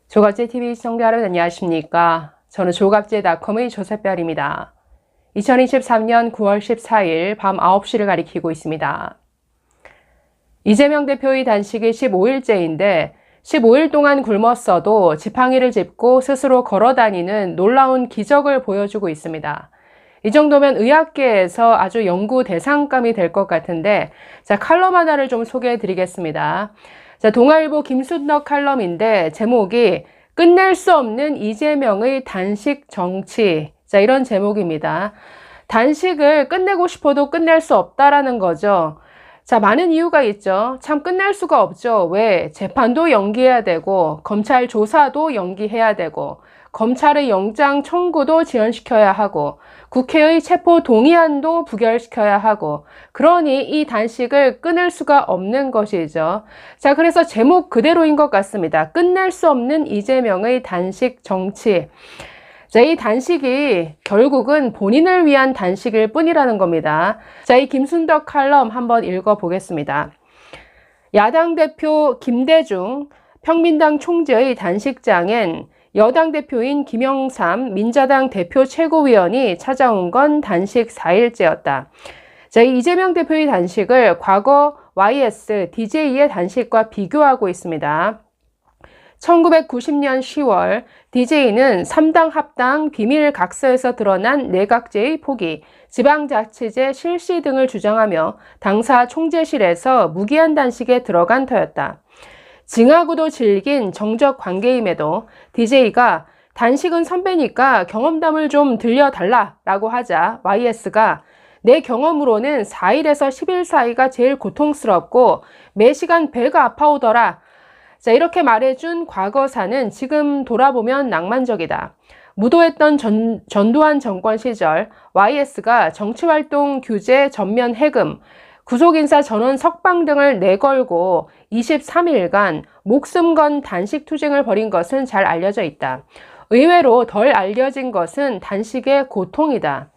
조갑제TV 시청자 여러분 안녕하십니까? 저는 조갑제닷컴의 조셉별입니다. 2023년 9월 14일 밤 9시를 가리키고 있습니다. 이재명 대표의 단식이 15일째인데 15일 동안 굶었어도 지팡이를 짚고 스스로 걸어다니는 놀라운 기적을 보여주고 있습니다. 이 정도면 의학계에서 아주 연구 대상감이 될 것 같은데, 칼럼 하나를 좀 소개해 드리겠습니다. 동아일보 김순덕 칼럼인데 제목이 끝낼 수 없는 이재명의 단식 정치. 이런 제목입니다. 단식을 끝내고 싶어도 끝낼 수 없다라는 거죠. 많은 이유가 있죠. 참 끝낼 수가 없죠. 왜? 재판도 연기해야 되고, 검찰 조사도 연기해야 되고, 검찰의 영장 청구도 지연시켜야 하고, 국회의 체포 동의안도 부결시켜야 하고, 그러니 이 단식을 끊을 수가 없는 것이죠. 그래서 제목 그대로인 것 같습니다. 끝낼 수 없는 이재명의 단식 정치. 이 단식이 결국은 본인을 위한 단식일 뿐이라는 겁니다. 이 김순덕 칼럼 한번 읽어보겠습니다. 야당 대표 김대중 평민당 총재의 단식장엔 여당 대표인 김영삼 민자당 대표 최고위원이 찾아온 건 단식 4일째였다. 이재명 대표의 단식을 과거 YS, DJ의 단식과 비교하고 있습니다. 1990년 10월 DJ는 3당 합당 비밀각서에서 드러난 내각제의 포기, 지방자치제 실시 등을 주장하며 당사 총재실에서 무기한 단식에 들어간 터였다. 징하고도 질긴 정적 관계임에도 DJ가 단식은 선배니까 경험담을 좀 들려달라라고 하자 YS가 내 경험으로는 4일에서 10일 사이가 제일 고통스럽고 매 시간 배가 아파오더라. 이렇게 말해준 과거사는 지금 돌아보면 낭만적이다. 무도했던 전두환 정권 시절 YS가 정치활동 규제 전면 해금, 구속인사 전원 석방 등을 내걸고 23일간 목숨 건 단식 투쟁을 벌인 것은 잘 알려져 있다. 의외로 덜 알려진 것은 단식의 고통이다.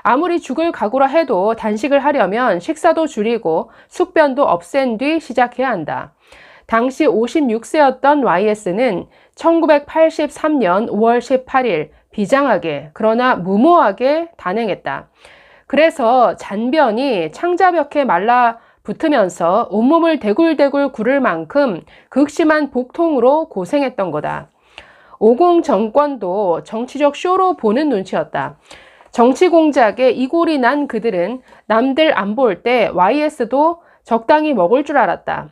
아무리 죽을 각오라 해도 단식을 하려면 식사도 줄이고 숙변도 없앤 뒤 시작해야 한다. 당시 56세였던 YS는 1983년 5월 18일 비장하게 그러나 무모하게 단행했다. 그래서 잔변이 창자벽에 말라붙으면서 온몸을 대굴대굴 구를 만큼 극심한 복통으로 고생했던 거다. 50 정권도 정치적 쇼로 보는 눈치였다. 정치 공작에 이골이 난 그들은 남들 안 볼 때 YS도 적당히 먹을 줄 알았다.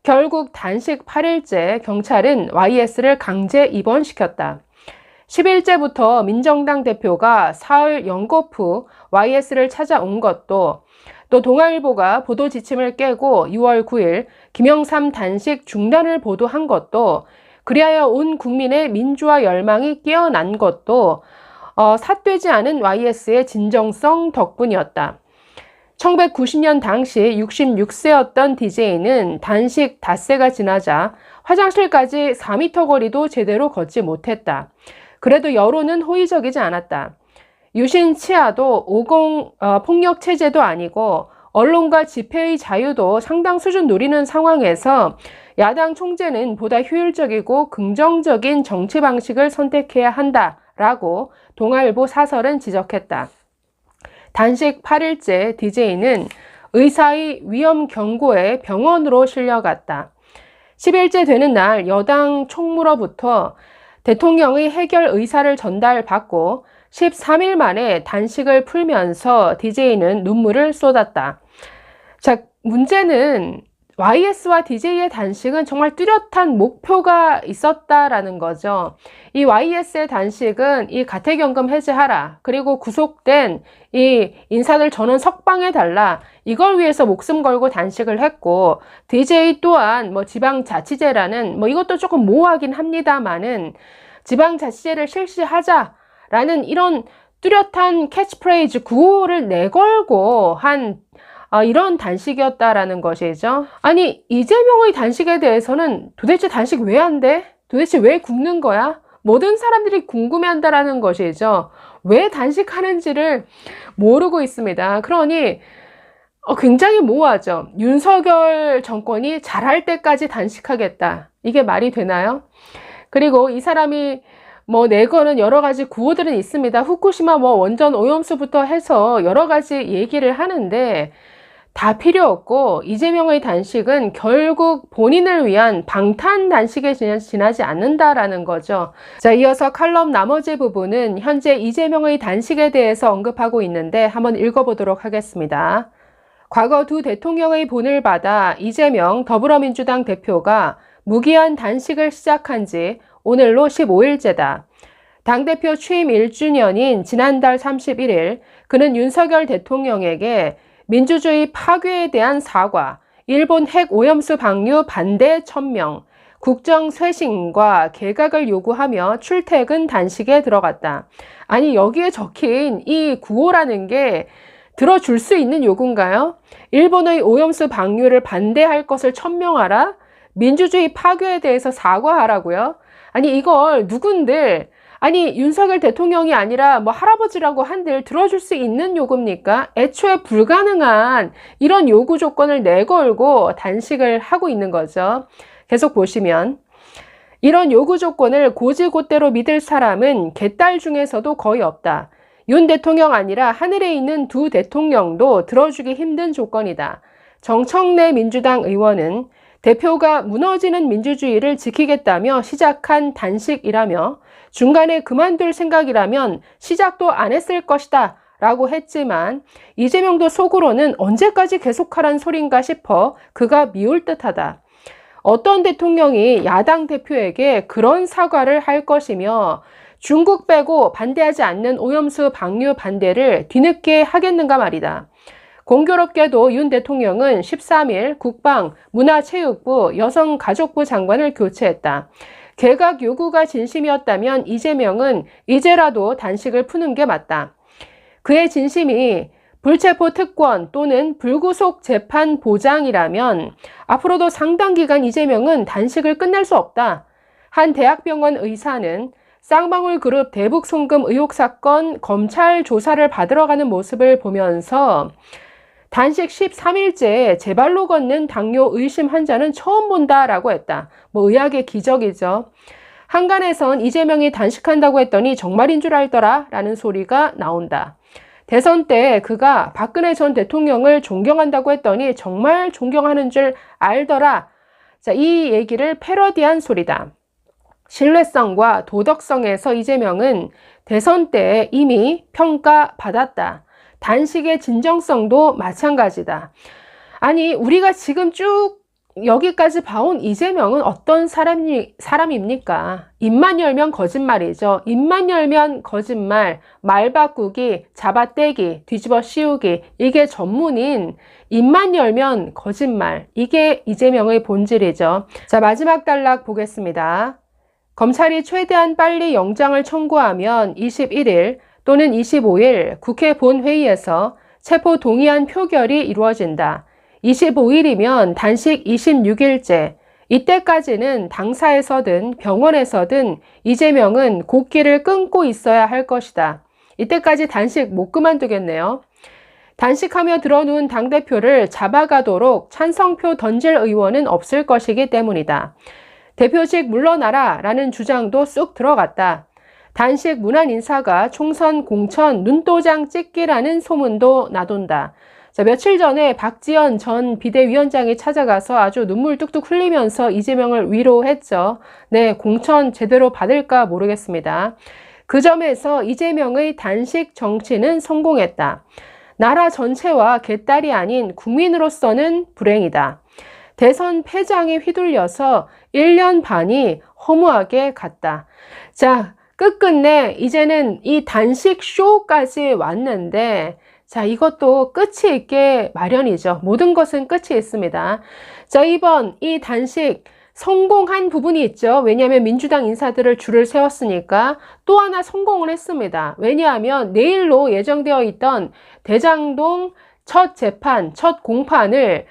결국 단식 8일째 경찰은 YS를 강제 입원시켰다. 10일째부터 민정당 대표가 사흘 연겁 후 YS를 찾아온 것도, 또 동아일보가 보도 지침을 깨고 6월 9일 김영삼 단식 중단을 보도한 것도, 그리하여 온 국민의 민주화 열망이 깨어난 것도 삿되지 않은 YS의 진정성 덕분이었다. 1990년 당시 66세였던 DJ는 단식 닷새가 지나자 화장실까지 4m 거리도 제대로 걷지 못했다. 그래도 여론은 호의적이지 않았다. 유신 치하도 50 폭력 체제도 아니고 언론과 집회의 자유도 상당 수준 누리는 상황에서 야당 총재는 보다 효율적이고 긍정적인 정치 방식을 선택해야 한다라고 동아일보 사설은 지적했다. 단식 8일째 DJ는 의사의 위험 경고에 병원으로 실려갔다. 10일째 되는 날 여당 총무로부터 대통령의 해결 의사를 전달받고 13일 만에 단식을 풀면서 DJ는 눈물을 쏟았다. 문제는 YS와 DJ의 단식은 정말 뚜렷한 목표가 있었다라는 거죠. 이 YS의 단식은 이 가택연금 해제하라, 그리고 구속된 이 인사들 전원 석방해달라, 이걸 위해서 목숨 걸고 단식을 했고, DJ 또한 지방자치제라는 이것도 조금 모호하긴 합니다만은 지방자치제를 실시하자라는 이런 뚜렷한 캐치프레이즈 구호를 내걸고 한 이런 단식이었다라는 것이죠. 아니, 이재명의 단식에 대해서는 도대체 단식 왜 안 돼? 도대체 왜 굶는 거야? 모든 사람들이 궁금해한다라는 것이죠. 왜 단식하는지를 모르고 있습니다. 그러니 굉장히 모호하죠. 윤석열 정권이 잘할 때까지 단식하겠다. 이게 말이 되나요? 그리고 이 사람이 뭐 내거는 여러 가지 구호들은 있습니다. 후쿠시마 뭐 원전 오염수부터 해서 여러 가지 얘기를 하는데 다 필요 없고 이재명의 단식은 결국 본인을 위한 방탄 단식에 지나지 않는다라는 거죠. 자, 이어서 칼럼 나머지 부분은 현재 이재명의 단식에 대해서 언급하고 있는데 한번 읽어보도록 하겠습니다. 과거 두 대통령의 본을 받아 이재명 더불어민주당 대표가 무기한 단식을 시작한 지 오늘로 15일째다. 당대표 취임 1주년인 지난달 31일 그는 윤석열 대통령에게 민주주의 파괴에 대한 사과, 일본 핵 오염수 방류 반대 천명, 국정 쇄신과 개각을 요구하며 출퇴근 단식에 들어갔다. 아니, 여기에 적힌 이 구호라는 게 들어줄 수 있는 요구인가요? 일본의 오염수 방류를 반대할 것을 천명하라? 민주주의 파괴에 대해서 사과하라고요? 아니, 이걸 누군들, 아니 윤석열 대통령이 아니라 뭐 할아버지라고 한들 들어줄 수 있는 요구입니까? 애초에 불가능한 이런 요구 조건을 내걸고 단식을 하고 있는 거죠. 계속 보시면 이런 요구 조건을 고지고대로 믿을 사람은 개딸 중에서도 거의 없다. 윤 대통령 아니라 하늘에 있는 두 대통령도 들어주기 힘든 조건이다. 정청래 민주당 의원은 대표가 무너지는 민주주의를 지키겠다며 시작한 단식이라며 중간에 그만둘 생각이라면 시작도 안 했을 것이다 라고 했지만 이재명도 속으로는 언제까지 계속하란 소린가 싶어 그가 미울 듯하다. 어떤 대통령이 야당 대표에게 그런 사과를 할 것이며 중국 빼고 반대하지 않는 오염수 방류 반대를 뒤늦게 하겠는가 말이다. 공교롭게도 윤 대통령은 13일 국방, 문화체육부, 여성가족부 장관을 교체했다. 개각 요구가 진심이었다면 이재명은 이제라도 단식을 푸는 게 맞다. 그의 진심이 불체포 특권 또는 불구속 재판 보장이라면 앞으로도 상당 기간 이재명은 단식을 끝낼 수 없다. 한 대학병원 의사는 쌍방울 그룹 대북 송금 의혹 사건 검찰 조사를 받으러 가는 모습을 보면서 단식 13일째 제발로 걷는 당뇨 의심 환자는 처음 본다라고 했다. 뭐 의학의 기적이죠. 한간에선 이재명이 단식한다고 했더니 정말인 줄 알더라 라는 소리가 나온다. 대선 때 그가 박근혜 전 대통령을 존경한다고 했더니 정말 존경하는 줄 알더라. 자, 이 얘기를 패러디한 소리다. 신뢰성과 도덕성에서 이재명은 대선 때 이미 평가받았다. 단식의 진정성도 마찬가지다. 아니, 우리가 지금 쭉 여기까지 봐온 이재명은 어떤 사람입니까? 입만 열면 거짓말이죠. 입만 열면 거짓말, 말 바꾸기, 잡아떼기, 뒤집어 씌우기, 이게 전문인 입만 열면 거짓말, 이게 이재명의 본질이죠. 자, 마지막 단락 보겠습니다. 검찰이 최대한 빨리 영장을 청구하면 21일 또는 25일 국회 본회의에서 체포 동의안 표결이 이루어진다. 25일이면 단식 26일째. 이때까지는 당사에서든 병원에서든 이재명은 곡기를 끊고 있어야 할 것이다. 이때까지 단식 못 그만두겠네요. 단식하며 들어놓은 당대표를 잡아가도록 찬성표 던질 의원은 없을 것이기 때문이다. 대표직 물러나라 라는 주장도 쑥 들어갔다. 단식 문안 인사가 총선 공천 눈도장 찍기라는 소문도 나돈다. 자, 며칠 전에 박지원 전 비대위원장이 찾아가서 아주 눈물 뚝뚝 흘리면서 이재명을 위로했죠. 네, 공천 제대로 받을까 모르겠습니다. 그 점에서 이재명의 단식 정치는 성공했다. 나라 전체와 개딸이 아닌 국민으로서는 불행이다. 대선 패장에 휘둘려서 1년 반이 허무하게 갔다. 자, 끝끝내 이제는 이 단식 쇼까지 왔는데 자, 이것도 끝이 있게 마련이죠. 모든 것은 끝이 있습니다. 자, 이번 이 단식 성공한 부분이 있죠. 왜냐하면 민주당 인사들을 줄을 세웠으니까 또 하나 성공을 했습니다. 왜냐하면 내일로 예정되어 있던 대장동 첫 재판, 첫 공판을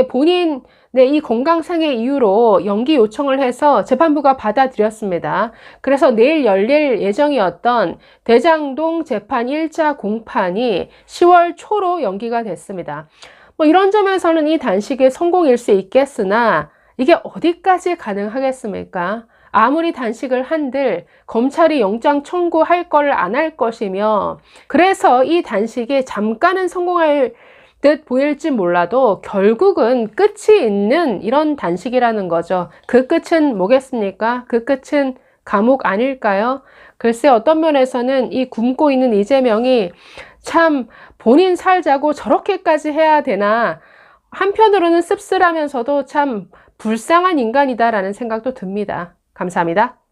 본인 이 건강상의 이유로 연기 요청을 해서 재판부가 받아들였습니다. 그래서 내일 열릴 예정이었던 대장동 재판 1차 공판이 10월 초로 연기가 됐습니다. 뭐 이런 점에서는 이 단식의 성공일 수 있겠으나 이게 어디까지 가능하겠습니까? 아무리 단식을 한들 검찰이 영장 청구할 걸 안 할 것이며, 그래서 이 단식에 잠깐은 성공할 듯 보일지 몰라도 결국은 끝이 있는 이런 단식이라는 거죠. 그 끝은 뭐겠습니까? 그 끝은 감옥 아닐까요? 글쎄, 어떤 면에서는 이 굶고 있는 이재명이 참 본인 살자고 저렇게까지 해야 되나, 한편으로는 씁쓸하면서도 참 불쌍한 인간이다라는 생각도 듭니다. 감사합니다.